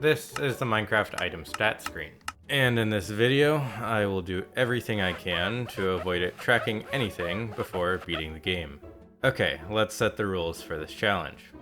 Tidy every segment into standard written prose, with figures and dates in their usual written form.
This is the Minecraft item stat screen. And in this video, I will do everything I can to avoid it tracking anything before beating the game. Okay, let's set the rules for this challenge.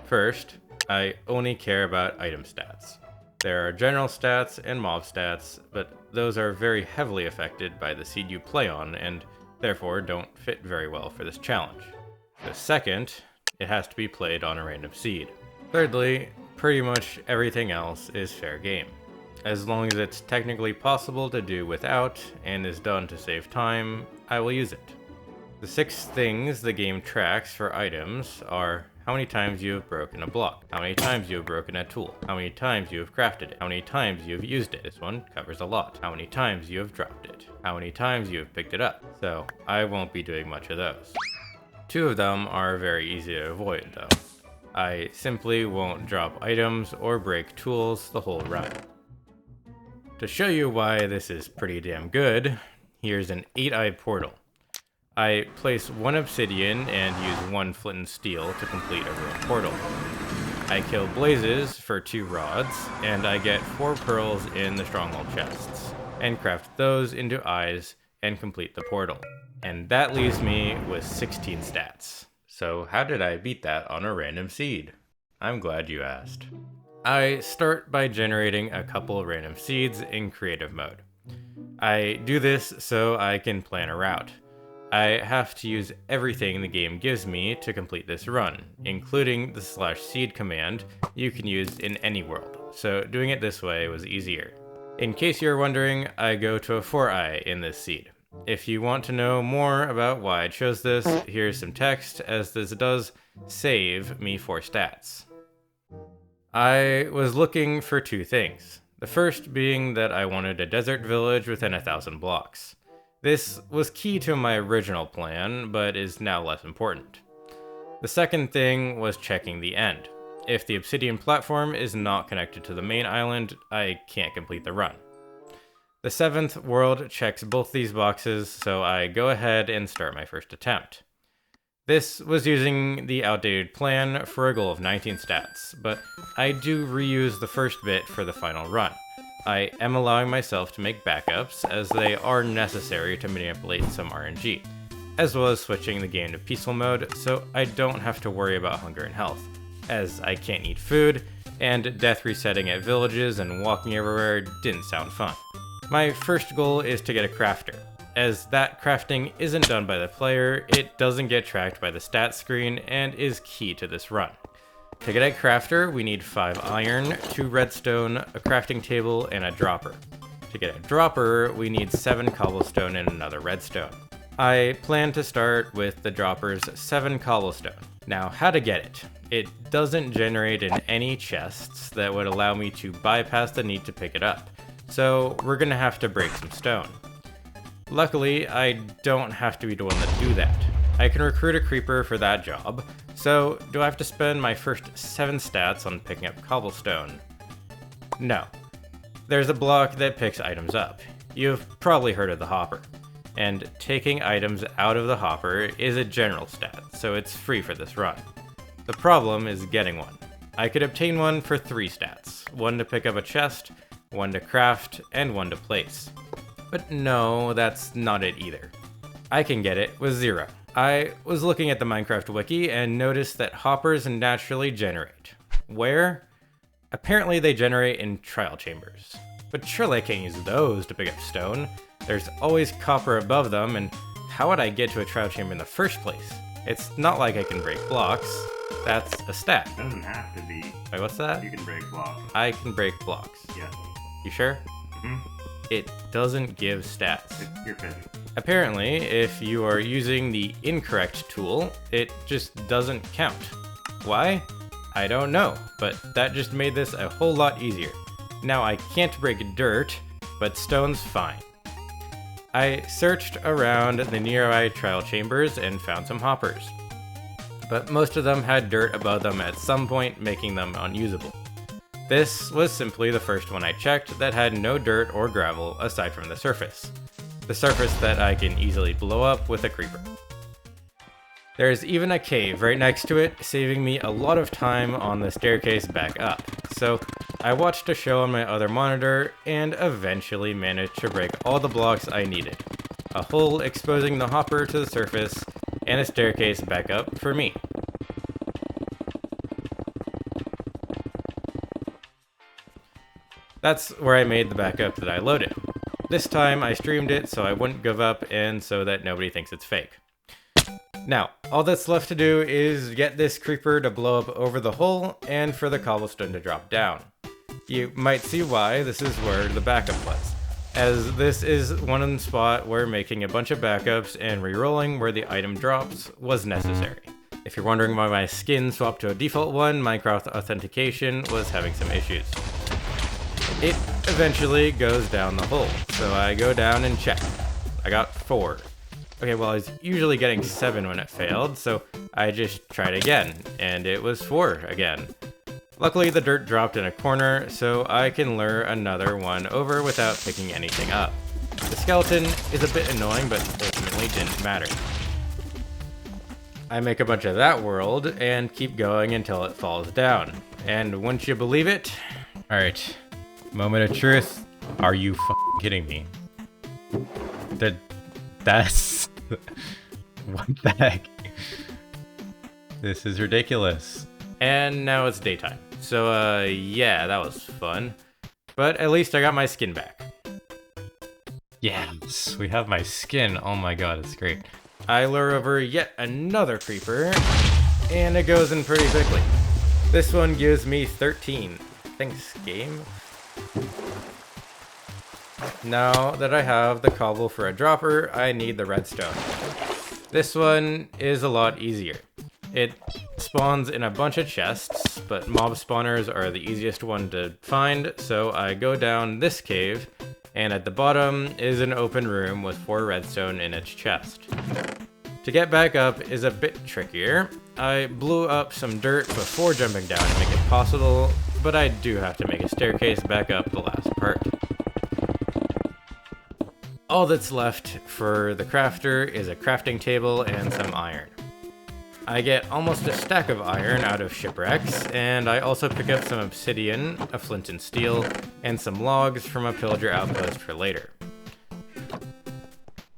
First, I only care about item stats. There are general stats and mob stats, but those are very heavily affected by the seed you play on and therefore don't fit very well for this challenge. The second, it has to be played on a random seed. Thirdly, pretty much everything else is fair game, as long as it's technically possible to do without and is done to save time. I will use it. The 6 things the game tracks for items are how many times you have broken a block, how many times you have broken a tool, how many times you have crafted it, how many times you have used it. This one covers a lot. How many times you have dropped it, how many times you have picked it up. So I won't be doing much of those. 2 of them are very easy to avoid though. I simply won't drop items or break tools the whole run. To show you why this is pretty damn good, here's an 8-eye portal. I place 1 obsidian and use 1 flint and steel to complete a ruined portal. I kill blazes for 2 rods, and I get 4 pearls in the stronghold chests, and craft those into eyes and complete the portal. And that leaves me with 16 stats. So how did I beat that on a random seed? I'm glad you asked. I start by generating a couple random seeds in creative mode. I do this so I can plan a route. I have to use everything the game gives me to complete this run, including the /seed command you can use in any world, so doing it this way was easier. In case you're wondering, I go to a 4-eye in this seed. If you want to know more about why I chose this, here's some text, as this does save me 4 stats. I was looking for 2 things. The first being that I wanted a desert village within 1,000 blocks. This was key to my original plan, but is now less important. The second thing was checking the end. If the obsidian platform is not connected to the main island, I can't complete the run. The 7th world checks both these boxes, so I go ahead and start my first attempt. This was using the outdated plan for a goal of 19 stats, but I do reuse the first bit for the final run. I am allowing myself to make backups, as they are necessary to manipulate some RNG, as well as switching the game to peaceful mode so I don't have to worry about hunger and health, as I can't eat food, and death resetting at villages and walking everywhere didn't sound fun. My first goal is to get a crafter. As that crafting isn't done by the player, it doesn't get tracked by the stat screen and is key to this run. To get a crafter, we need 5 iron, 2 redstone, a crafting table, and a dropper. To get a dropper, we need 7 cobblestone and another redstone. I plan to start with the dropper's 7 cobblestone. Now, how to get it? It doesn't generate in any chests that would allow me to bypass the need to pick it up, so we're gonna have to break some stone. Luckily, I don't have to be the one to do that. I can recruit a creeper for that job, so do I have to spend my first 7 stats on picking up cobblestone? No. There's a block that picks items up. You've probably heard of the hopper. And taking items out of the hopper is a general stat, so it's free for this run. The problem is getting one. I could obtain one for 3 stats, 1 to pick up a chest, 1 to craft, and 1 to place. But no, that's not it either. I can get it with 0. I was looking at the Minecraft wiki and noticed that hoppers naturally generate. Where? Apparently they generate in trial chambers. But surely I can't use those to pick up stone. There's always copper above them, and how would I get to a trial chamber in the first place? It's not like I can break blocks. That's a stat. It doesn't have to be. Wait, what's that? You can break blocks. I can break blocks. Yes. You sure? Mm-hmm. It doesn't give stats. You're physics. Apparently, if you are using the incorrect tool, it just doesn't count. Why? I don't know, but that just made this a whole lot easier. Now I can't break dirt, but stone's fine. I searched around the nearby trial chambers and found some hoppers, but most of them had dirt above them at some point, making them unusable. This was simply the first one I checked that had no dirt or gravel aside from the surface that I can easily blow up with a creeper. There's even a cave right next to it, saving me a lot of time on the staircase back up. So I watched a show on my other monitor and eventually managed to break all the blocks I needed. A hole exposing the hopper to the surface, and a staircase back up for me. That's where I made the backup that I loaded. This time I streamed it so I wouldn't give up and so that nobody thinks it's fake. Now, all that's left to do is get this creeper to blow up over the hole and for the cobblestone to drop down. You might see why this is where the backup was, as this is one spot where making a bunch of backups and re-rolling where the item drops was necessary. If you're wondering why my skin swapped to a default one, Minecraft authentication was having some issues. It eventually goes down the hole, so I go down and check. I got 4. Okay, well I was usually getting 7 when it failed, so I just tried again, and it was 4 again. Luckily the dirt dropped in a corner, so I can lure another one over without picking anything up. The skeleton is a bit annoying, but ultimately didn't matter. I make a bunch of that world, and keep going until it falls down. And wouldn't you believe it? Alright, moment of truth. Are you f***ing kidding me? That's... what the heck? This is ridiculous. And now it's daytime. So, yeah, that was fun. But at least I got my skin back. Yes, we have my skin. Oh my god, it's great. I lure over yet another creeper, and it goes in pretty quickly. This one gives me 13. Thanks, game. Now that I have the cobble for a dropper, I need the redstone. This one is a lot easier. It spawns in a bunch of chests, but mob spawners are the easiest one to find, so I go down this cave, and at the bottom is an open room with 4 redstone in its chest. To get back up is a bit trickier. I blew up some dirt before jumping down to make it possible, but I do have to make a staircase back up the last part. All that's left for the crafter is a crafting table and some iron. I get almost a stack of iron out of shipwrecks, and I also pick up some obsidian, a flint and steel, and some logs from a pillager outpost for later.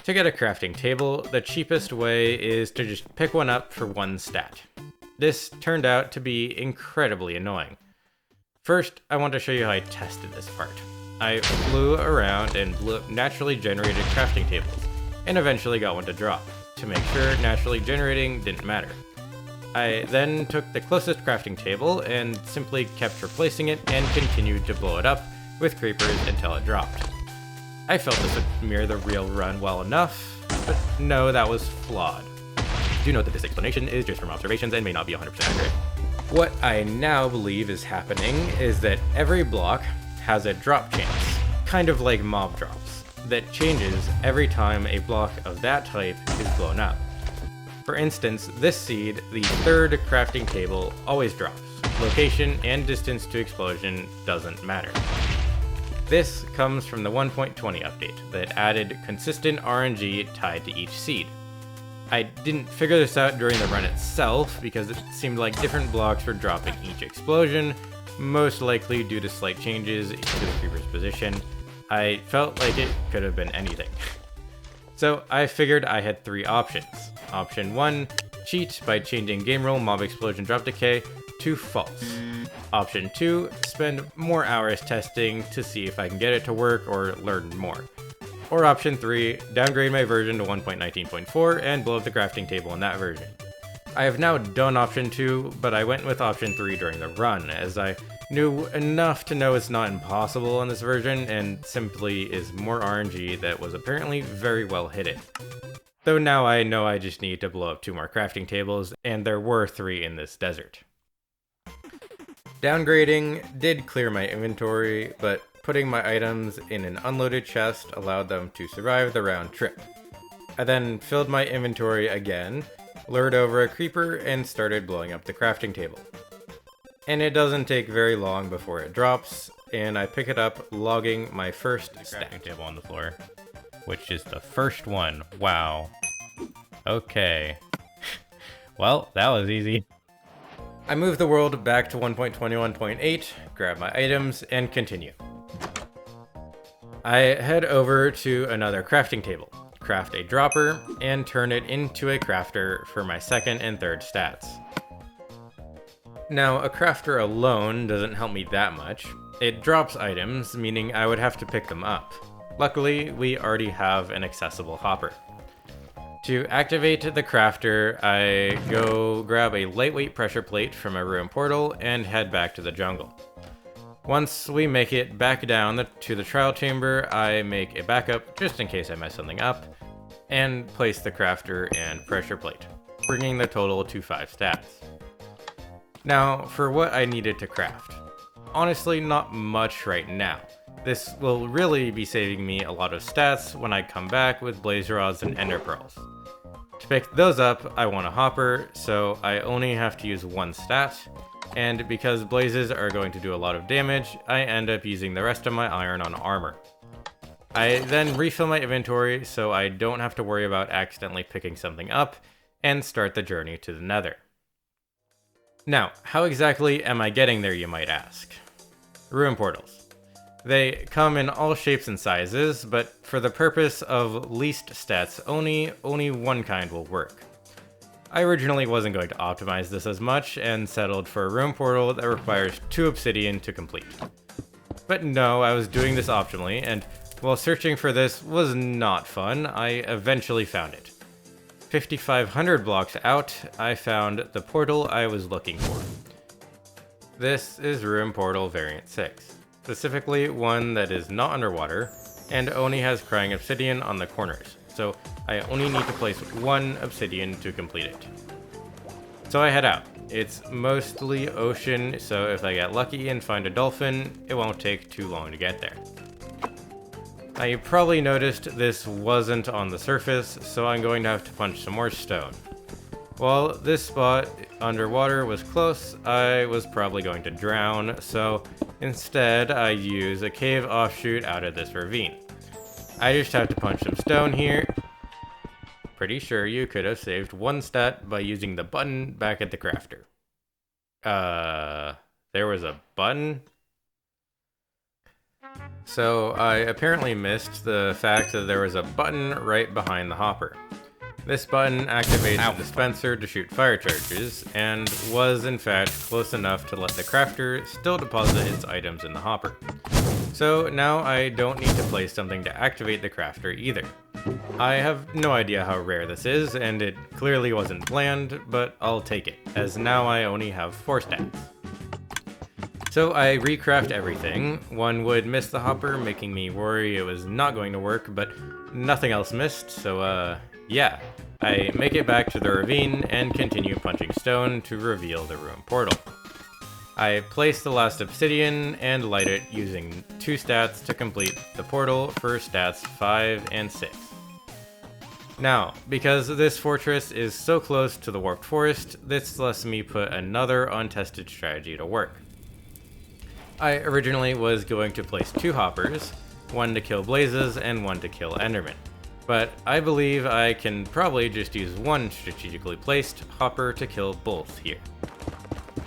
To get a crafting table, the cheapest way is to just pick one up for 1 stat. This turned out to be incredibly annoying. First, I want to show you how I tested this part. I flew around and blew up naturally generated crafting tables, and eventually got one to drop, to make sure naturally generating didn't matter. I then took the closest crafting table and simply kept replacing it and continued to blow it up with creepers until it dropped. I felt this would mirror the real run well enough, but no, that was flawed. Do note that this explanation is just from observations and may not be 100% accurate. What I now believe is happening is that every block has a drop chance, kind of like mob drops, that changes every time a block of that type is blown up. For instance, this seed, the 3rd crafting table, always drops. Location and distance to explosion doesn't matter. This comes from the 1.20 update that added consistent RNG tied to each seed. I didn't figure this out during the run itself because it seemed like different blocks were dropping each explosion, most likely due to slight changes to the creeper's position. I felt like it could have been anything. So I figured I had 3 options. Option 1, cheat by changing game rule mob explosion drop decay to false. Option 2, spend more hours testing to see if I can get it to work or learn more. Or option 3, downgrade my version to 1.19.4 and blow up the crafting table in that version. I have now done option 2, but I went with option 3 during the run, as I knew enough to know it's not impossible in this version, and simply is more RNG that was apparently very well hidden. Though now I know I just need to blow up 2 more crafting tables, and there were 3 in this desert. Downgrading did clear my inventory, but putting my items in an unloaded chest allowed them to survive the round trip. I then filled my inventory again, lured over a creeper, and started blowing up the crafting table. And it doesn't take very long before it drops, and I pick it up, logging my first crafting table on the floor, which is the first one. Wow. Okay. Well, that was easy. I move the world back to 1.21.8, grab my items, and continue. I head over to another crafting table, craft a dropper, and turn it into a crafter for my second and third stats. Now, a crafter alone doesn't help me that much. It drops items, meaning I would have to pick them up. Luckily, we already have an accessible hopper. To activate the crafter, I go grab a lightweight pressure plate from a ruined portal and head back to the jungle. Once we make it back down to the trial chamber, I make a backup just in case I mess something up, and place the crafter and pressure plate, bringing the total to 5 stats. Now, for what I needed to craft. Honestly, not much right now. This will really be saving me a lot of stats when I come back with blaze rods and ender pearls. To pick those up, I want a hopper, so I only have to use 1 stat, and because blazes are going to do a lot of damage, I end up using the rest of my iron on armor. I then refill my inventory so I don't have to worry about accidentally picking something up, and start the journey to the nether. Now, how exactly am I getting there, you might ask? Ruin portals. They come in all shapes and sizes, but for the purpose of least stats only one kind will work. I originally wasn't going to optimize this as much and settled for a ruin portal that requires 2 obsidian to complete. But no, I was doing this optionally, and while searching for this was not fun, I eventually found it. 5,500 blocks out, I found the portal I was looking for. This is Ruin Portal Variant 6. Specifically one that is not underwater, and only has crying obsidian on the corners, so I only need to place 1 obsidian to complete it. So I head out. It's mostly ocean, so if I get lucky and find a dolphin, it won't take too long to get there. Now you probably noticed this wasn't on the surface, so I'm going to have to punch some more stone. While this spot underwater was close, I was probably going to drown, so instead I use a cave offshoot out of this ravine. I just have to punch some stone here. Pretty sure you could have saved 1 stat by using the button back at the crafter. There was a button? So I apparently missed the fact that there was a button right behind the hopper. This button activates the dispenser to shoot fire charges, and was in fact close enough to let the crafter still deposit its items in the hopper. So now I don't need to place something to activate the crafter either. I have no idea how rare this is, and it clearly wasn't planned, but I'll take it, as now I only have 4 stats. So I recraft everything. One would miss the hopper, making me worry it was not going to work, but nothing else missed, so yeah. I make it back to the ravine and continue punching stone to reveal the ruin portal. I place the last obsidian and light it using 2 stats to complete the portal for stats 5 and 6. Now, because this fortress is so close to the warped forest, this lets me put another untested strategy to work. I originally was going to place 2 hoppers, one to kill blazes and one to kill endermen. But I believe I can probably just use one strategically placed hopper to kill both here.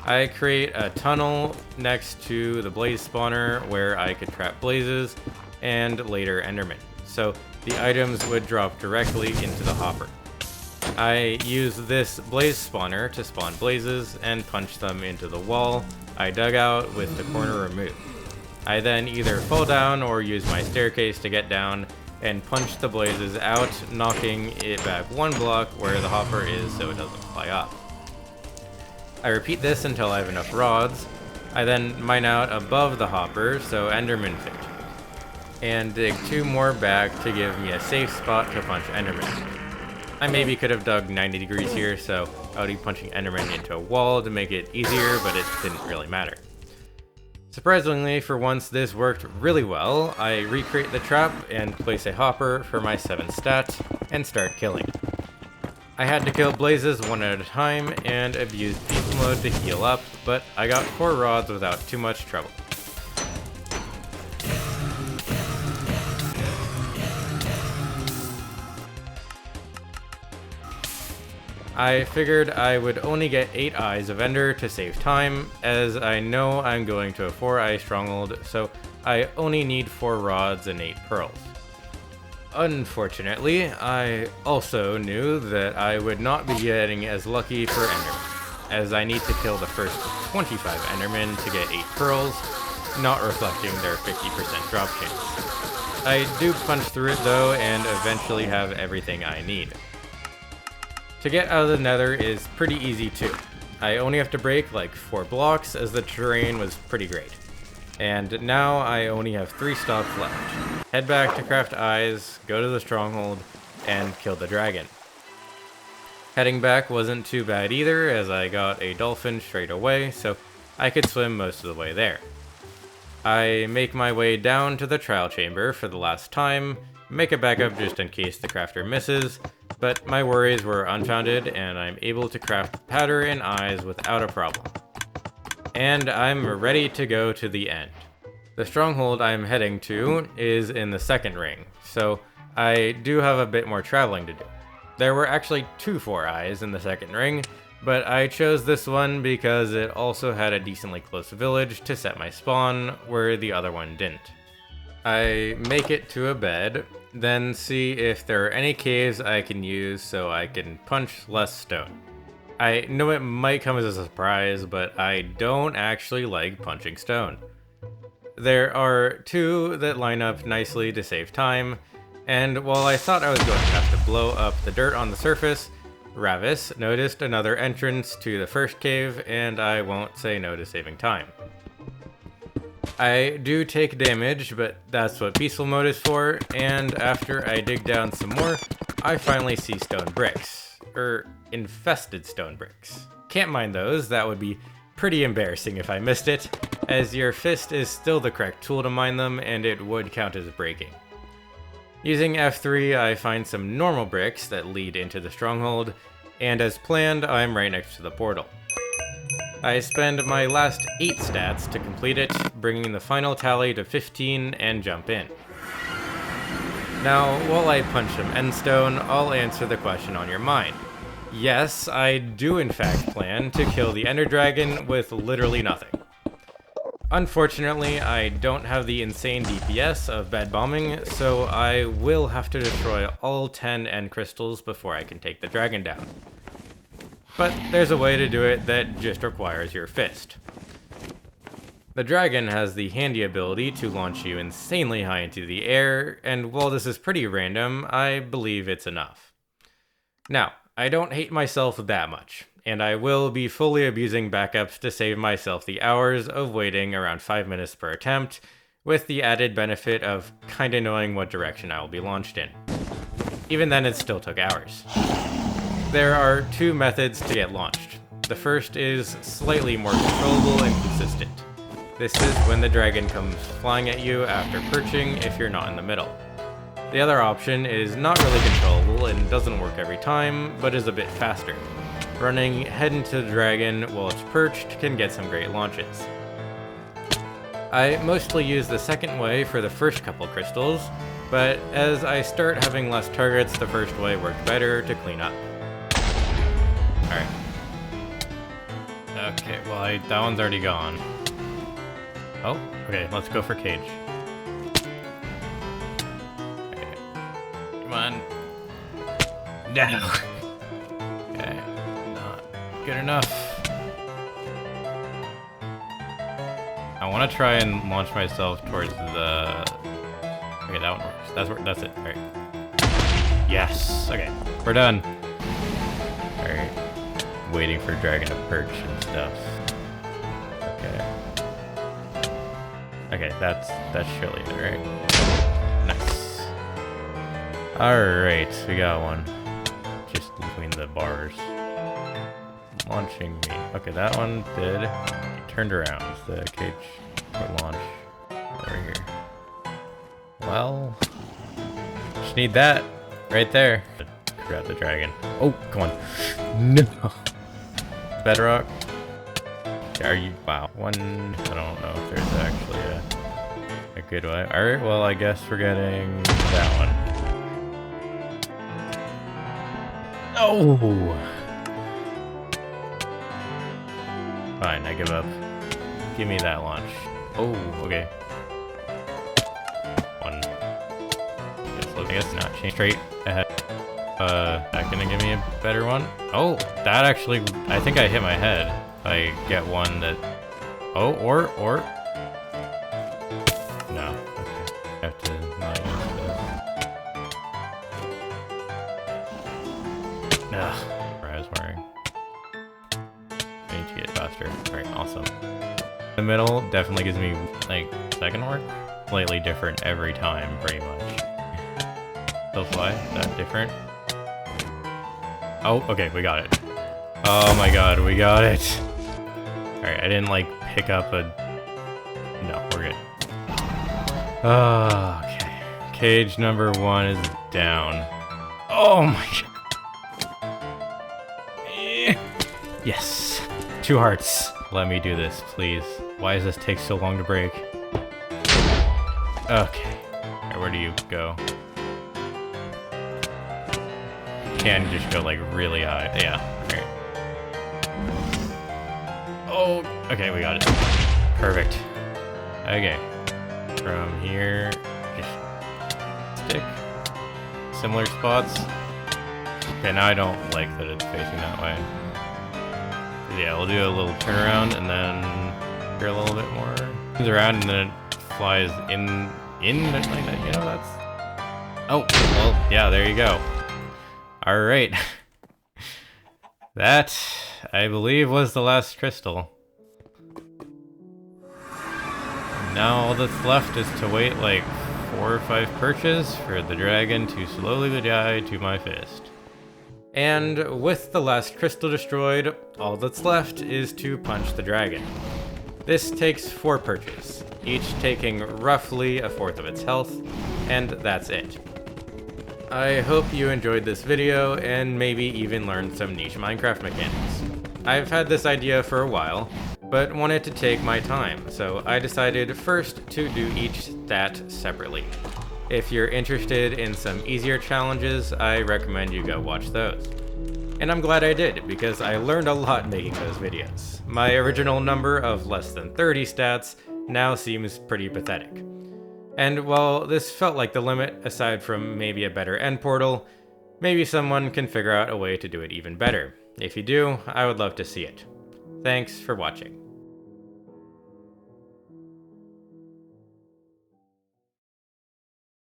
I create a tunnel next to the blaze spawner where I could trap blazes and later endermen, so the items would drop directly into the hopper. I use this blaze spawner to spawn blazes and punch them into the wall I dug out with the corner removed. I then either fall down or use my staircase to get down and punch the blazes out, knocking it back 1 block where the hopper is so it doesn't fly off. I repeat this until I have enough rods. I then mine out above the hopper so endermen fit, and dig 2 more back to give me a safe spot to punch endermen. I maybe could have dug 90 degrees here, so I would be punching endermen into a wall to make it easier, but it didn't really matter. Surprisingly, for once this worked really well. I recreate the trap and place a hopper for my 7 stats and start killing. I had to kill blazes one at a time and abused beast mode to heal up, but I got 4 rods without too much trouble. I figured I would only get 8 eyes of Ender to save time, as I know I'm going to a 4-eye stronghold, so I only need 4 rods and 8 pearls. Unfortunately, I also knew that I would not be getting as lucky for Enderman, as I need to kill the first 25 Endermen to get 8 pearls, not reflecting their 50% drop chance. I do punch through it though, and eventually have everything I need. To get out of the nether is pretty easy too. I only have to break like 4 blocks as the terrain was pretty great. And now I only have 3 stops left. Head back to craft eyes, go to the stronghold, and kill the dragon. Heading back wasn't too bad either, as I got a dolphin straight away, so I could swim most of the way there. I make my way down to the trial chamber for the last time, make a backup just in case the crafter misses, but my worries were unfounded and I'm able to craft powder and eyes without a problem. And I'm ready to go to the end. The stronghold I'm heading to is in the second ring, so I do have a bit more traveling to do. There were actually 2 4-eyes in the second ring, but I chose this one because it also had a decently close village to set my spawn, where the other one didn't. I make it to a bed, then see if there are any caves I can use so I can punch less stone. I know it might come as a surprise, but I don't actually like punching stone. There are 2 that line up nicely to save time, and while I thought I was going to have to blow up the dirt on the surface, Ravis noticed another entrance to the first cave, and I won't say no to saving time. I do take damage, but that's what peaceful mode is for, and after I dig down some more, I finally see stone bricks. Infested stone bricks. Can't mind those, that would be pretty embarrassing if I missed it, as your fist is still the correct tool to mine them, and it would count as breaking. Using F3, I find some normal bricks that lead into the stronghold, and as planned, I'm right next to the portal. I spend my last 8 stats to complete it, bringing the final tally to 15 and jump in. Now, while I punch some endstone, I'll answer the question on your mind. Yes, I do in fact plan to kill the Ender Dragon with literally nothing. Unfortunately, I don't have the insane DPS of bed bombing, so I will have to destroy all 10 end crystals before I can take the dragon down. But there's a way to do it that just requires your fist. The dragon has the handy ability to launch you insanely high into the air, and while this is pretty random, I believe it's enough. Now, I don't hate myself that much, and I will be fully abusing backups to save myself the hours of waiting around 5 minutes per attempt, with the added benefit of kinda knowing what direction I will be launched in. Even then, it still took hours. There are 2 methods to get launched. The first is slightly more controllable and consistent. This is when the dragon comes flying at you after perching if you're not in the middle. The other option is not really controllable and doesn't work every time, but is a bit faster. Running head into the dragon while it's perched can get some great launches. I mostly use the second way for the first couple crystals, but as I start having less targets, the first way worked better to clean up. Alright. Okay, well that one's already gone. Oh, okay, let's go for cage. Okay. Come on. No! Okay, not good enough. I want to try and launch myself towards the... Okay, that one works. That's it. Alright. Yes! Okay, we're done. Alright. Waiting for dragon to perch and stuff. Okay. Okay, that's cheerleader, right? Nice. Alright, we got one. Just between the bars. Launching me. Okay, that one did. It turned around. The cage for launch. Over here. Well, just need that right there. Grab the dragon. Oh, come on. No. Bedrock. Are you? Wow. One. I don't know if there's actually a good way. Alright, well, I guess we're getting that one. Oh! Fine, I give up. Give me that launch. Oh, okay. One. I guess not. Change straight ahead. That gonna give me a better one? Oh, that actually, I think I hit my head. I get one that, oh, or, no, okay. I have to not use this. Ugh, what I was wearing. I need to get faster. Alright, awesome. The middle definitely gives me, like, second work? Slightly different every time, pretty much. Still fly? Is that different? Oh, okay, we got it. Oh my god, we got it. Alright, I didn't, like, pick up a... No, we're good. Oh, okay. Cage number 1 is down. Oh my god. Yes. 2 hearts. Let me do this, please. Why does this take so long to break? Okay. Alright, where do you go? Can just go like really high. Yeah, alright. Oh, okay, we got it. Perfect. Okay. From here, just stick. Similar spots. Okay, now I don't like that it's facing that way. Yeah, we'll do a little turnaround and then here a little bit more. Comes around and then it flies in like that, you know, that's... Oh, well, yeah, there you go. Alright. That, I believe, was the last crystal. Now all that's left is to wait like 4 or 5 perches for the dragon to slowly die to my fist. And with the last crystal destroyed, all that's left is to punch the dragon. This takes 4 perches, each taking roughly 1/4 of its health, and that's it. I hope you enjoyed this video and maybe even learned some niche Minecraft mechanics. I've had this idea for a while, but wanted to take my time, so I decided first to do each stat separately. If you're interested in some easier challenges, I recommend you go watch those. And I'm glad I did, because I learned a lot making those videos. My original number of less than 30 stats now seems pretty pathetic. And while this felt like the limit, aside from maybe a better end portal, maybe someone can figure out a way to do it even better. If you do, I would love to see it. Thanks for watching.